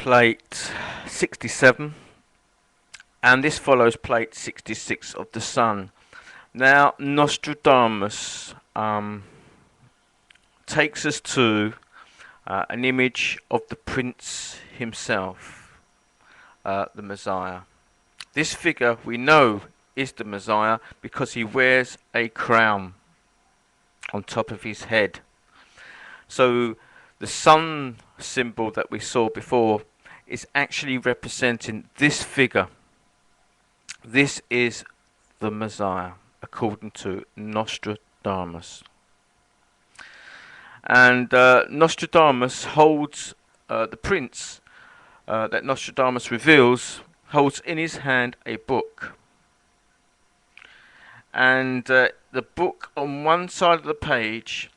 plate 67, and this follows plate 66 of the Sun. Now, Nostradamus takes us to an image of the Prince himself, the Messiah. This figure we know is the Messiah because he wears a crown on top of his head. So the sun symbol that we saw before is actually representing this figure. This is the Messiah, according to Nostradamus. And Nostradamus holds, the prince that Nostradamus reveals, holds in his hand a book. And the book on one side of the page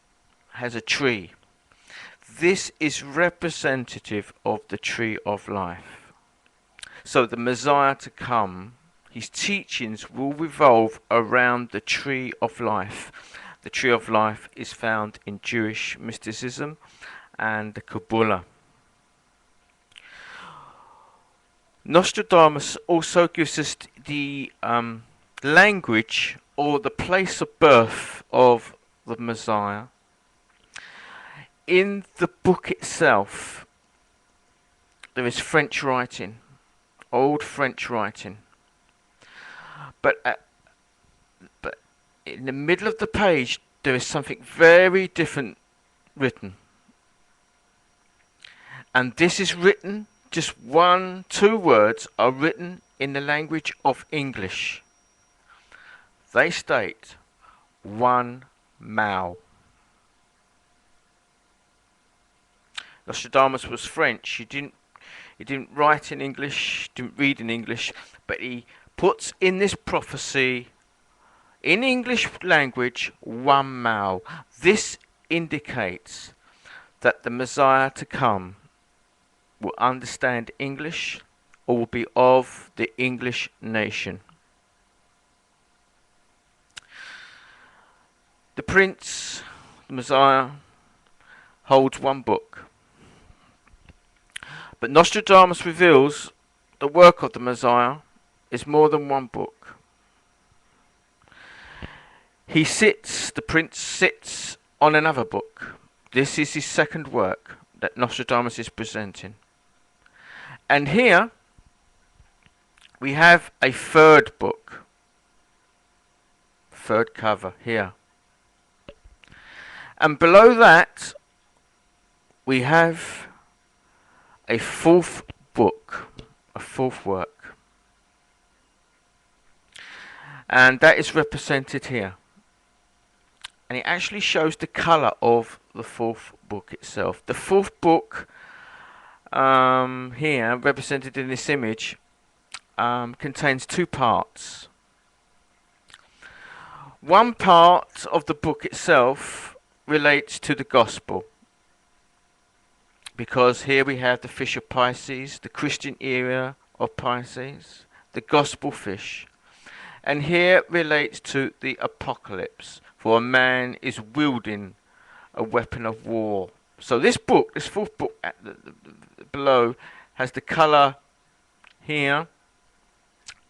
has a tree. This is representative of the tree of life. So the Messiah to come, his teachings will revolve around the tree of life. The tree of life is found in Jewish mysticism and the Kabbalah. Nostradamus also gives us the language or the place of birth of the Messiah. In the book itself, there is French writing, old French writing, but in the middle of the page there is something very different written, and this is written, just 1-2 words are written in the language of English. They state 1 Mao. Nostradamus was French. He didn't write in English, didn't read in English, but he puts in this prophecy in English language 1 Mao. This indicates that the Messiah to come will understand English or will be of the English nation. The Prince, the Messiah, holds one book. But Nostradamus reveals the work of the Messiah is more than one book. The Prince sits on another book. This is his second work that Nostradamus is presenting. And here we have a third book. Third cover here. And below that we have a fourth book, a fourth work. And that is represented here. And it actually shows the colour of the fourth book itself. The fourth book here, represented in this image, contains 2 parts. One part of the book itself relates to the gospel, because here we have the fish of Pisces, the Christian era of Pisces, the gospel fish. And here relates to the apocalypse, for a man is wielding a weapon of war. So this book, this fourth book at below, has the colour here,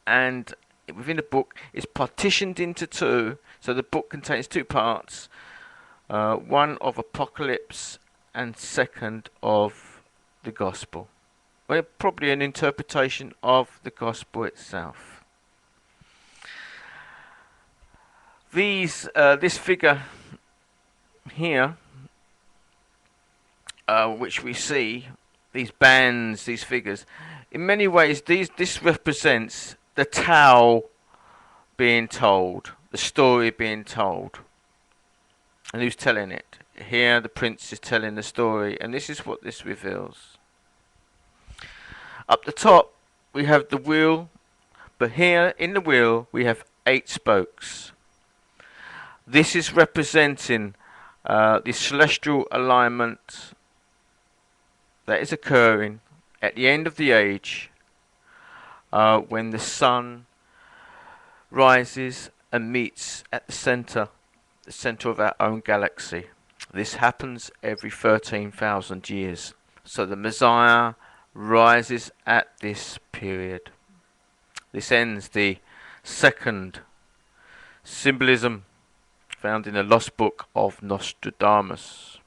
and within the book is partitioned into 2. So the book contains 2 parts, one of apocalypse and second of the gospel. Well, probably an interpretation of the gospel itself. This figure here, which we see, these bands, these figures, in many ways this represents the tale being told, the story being told. And who's telling it? Here the prince is telling the story, and this is what this reveals. Up the top we have the wheel, but here in the wheel we have 8 spokes. This is representing the celestial alignment that is occurring at the end of the age, when the sun rises and meets at the center of our own galaxy. This happens every 13,000 years. So the Messiah rises at this period. This ends the second symbolism found in the lost book of Nostradamus.